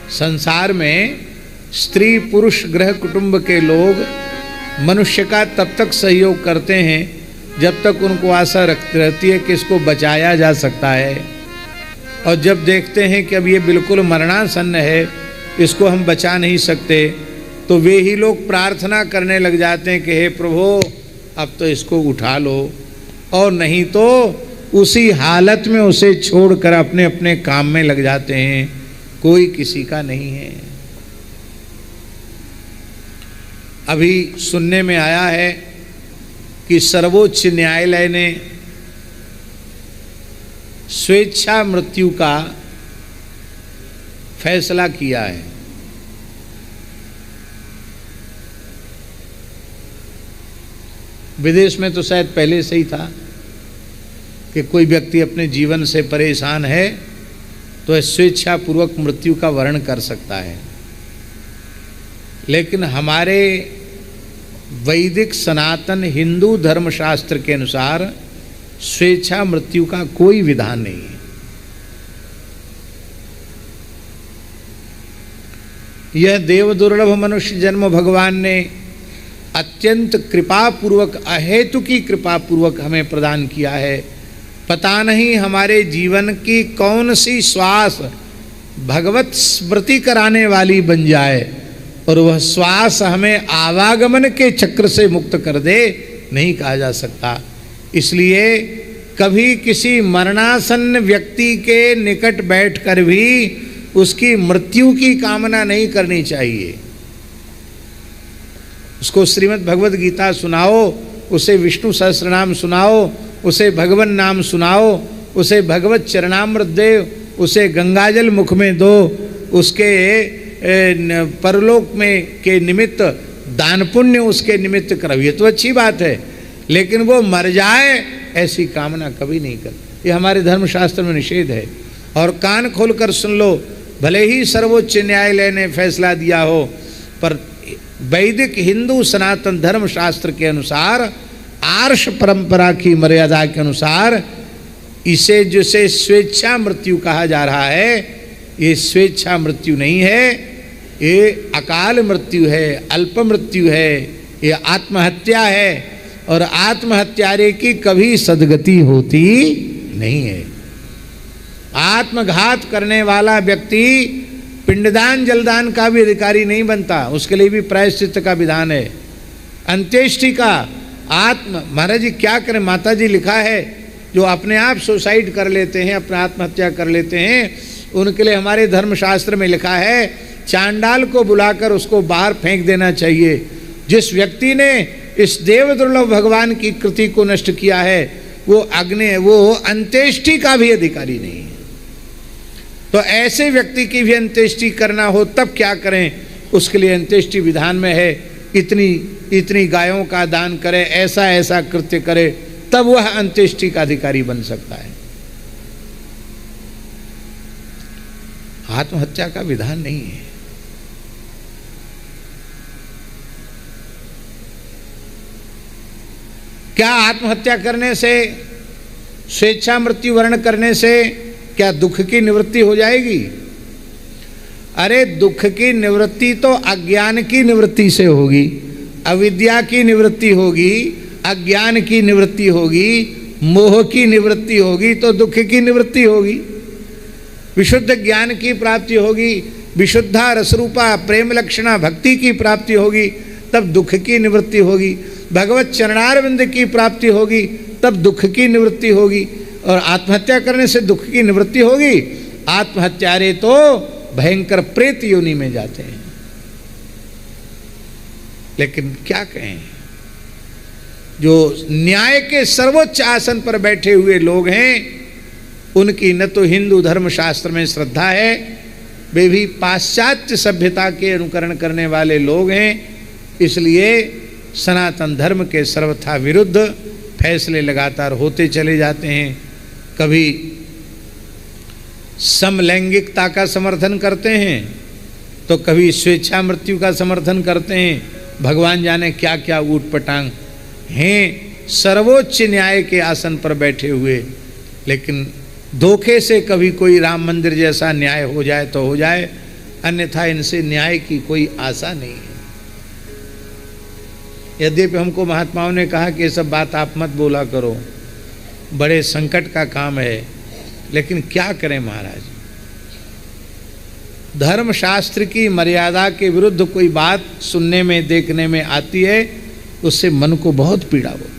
संसार में स्त्री पुरुष गृह कुटुंब के लोग मनुष्य का तब तक सहयोग करते हैं जब तक उनको आशा रहती है कि इसको बचाया जा सकता है, और जब देखते हैं कि अब ये बिल्कुल मरणासन्न है, इसको हम बचा नहीं सकते, तो वे ही लोग प्रार्थना करने लग जाते हैं कि हे प्रभु अब तो इसको उठा लो, और नहीं तो उसी हालत में उसे छोड़कर अपने अपने काम में लग जाते हैं, कोई किसी का नहीं है। अभी सुनने में आया है कि सर्वोच्च न्यायालय ने स्वेच्छा मृत्यु का फैसला किया है। विदेश में तो शायद पहले से ही था कि कोई व्यक्ति अपने जीवन से परेशान है तो स्वेच्छा पूर्वक मृत्यु का वर्ण कर सकता है, लेकिन हमारे वैदिक सनातन हिंदू धर्मशास्त्र के अनुसार स्वेच्छा मृत्यु का कोई विधान नहीं है। यह देव दुर्लभ मनुष्य जन्म भगवान ने अत्यंत कृपा पूर्वक, अहेतु की कृपा पूर्वक हमें प्रदान किया है। पता नहीं हमारे जीवन की कौन सी श्वास भगवत स्मृति कराने वाली बन जाए और वह श्वास हमें आवागमन के चक्र से मुक्त कर दे, नहीं कहा जा सकता। इसलिए कभी किसी मरणासन्न व्यक्ति के निकट बैठकर भी उसकी मृत्यु की कामना नहीं करनी चाहिए। उसको श्रीमद् भगवद गीता सुनाओ, उसे विष्णु सहस्रनाम सुनाओ, उसे भगवन नाम सुनाओ, उसे भगवत चरणामृत दे, उसे गंगाजल मुख में दो, उसके परलोक में के निमित्त दान पुण्य उसके निमित्त करो, ये तो अच्छी बात है, लेकिन वो मर जाए ऐसी कामना कभी नहीं कर। ये हमारे धर्मशास्त्र में निषेध है। और कान खोलकर सुन लो, भले ही सर्वोच्च न्यायालय ने फैसला दिया हो, पर वैदिक हिंदू सनातन धर्मशास्त्र के अनुसार, आर्ष परंपरा की मर्यादा के अनुसार इसे जिसे स्वेच्छा मृत्यु कहा जा रहा है, ये स्वेच्छा मृत्यु नहीं है, ये अकाल मृत्यु है, अल्प मृत्यु है, ये आत्महत्या है, और आत्महत्यारे की कभी सद्गति होती नहीं है। आत्मघात करने वाला व्यक्ति पिंडदान जलदान का भी अधिकारी नहीं बनता, उसके लिए भी प्रायश्चित का विधान है। अंत्येष्टि का महाराज जी क्या करें, माता जी लिखा है जो अपने आप सुसाइड कर लेते हैं, अपना आत्महत्या कर लेते हैं, उनके लिए हमारे धर्मशास्त्र में लिखा है चांडाल को बुलाकर उसको बाहर फेंक देना चाहिए। जिस व्यक्ति ने इस देव दुर्लभ भगवान की कृति को नष्ट किया है वो वो अंत्येष्टि का भी अधिकारी नहीं है। तो ऐसे व्यक्ति की भी अंत्येष्टि करना हो तब क्या करें, उसके लिए अंत्येष्टि विधान में है इतनी गायों का दान करे, ऐसा ऐसा कृत्य करे, तब वह अंत्येष्टि का अधिकारी बन सकता है। आत्महत्या का विधान नहीं है। क्या आत्महत्या करने से, स्वेच्छा मृत्यु वर्ण करने से क्या दुख की निवृत्ति हो जाएगी? अरे दुख की निवृत्ति तो अज्ञान की निवृत्ति से होगी, अविद्या की निवृत्ति होगी, अज्ञान की निवृत्ति होगी, मोह की निवृत्ति होगी तो दुख की निवृत्ति होगी। विशुद्ध ज्ञान की प्राप्ति होगी, विशुद्धा रसरूपा प्रेम लक्षणा भक्ति की प्राप्ति होगी, तब दुख की निवृत्ति होगी। भगवत चरणारविंद की प्राप्ति होगी तब दुख की निवृत्ति होगी, और आत्महत्या करने से दुख की निवृत्ति होगी। आत्महत्यारे तो भयंकर प्रेत योनि में जाते हैं। लेकिन क्या कहें, जो न्याय के सर्वोच्च आसन पर बैठे हुए लोग हैं, उनकी न तो हिंदू धर्मशास्त्र में श्रद्धा है, वे भी पाश्चात्य सभ्यता के अनुकरण करने वाले लोग हैं। इसलिए सनातन धर्म के सर्वथा विरुद्ध फैसले लगातार होते चले जाते हैं। कभी समलैंगिकता का समर्थन करते हैं तो कभी स्वेच्छा मृत्यु का समर्थन करते हैं। भगवान जाने क्या क्या ऊटपटांग हैं सर्वोच्च न्याय के आसन पर बैठे हुए, लेकिन धोखे से कभी कोई राम मंदिर जैसा न्याय हो जाए तो हो जाए, अन्यथा इनसे न्याय की कोई आशा नहीं है। यद्यपि हमको महात्माओं ने कहा कि ये सब बात आप मत बोला करो, बड़े संकट का काम है, लेकिन क्या करें महाराज, धर्मशास्त्र की मर्यादा के विरुद्ध कोई बात सुनने में देखने में आती है, उससे मन को बहुत पीड़ा होती है।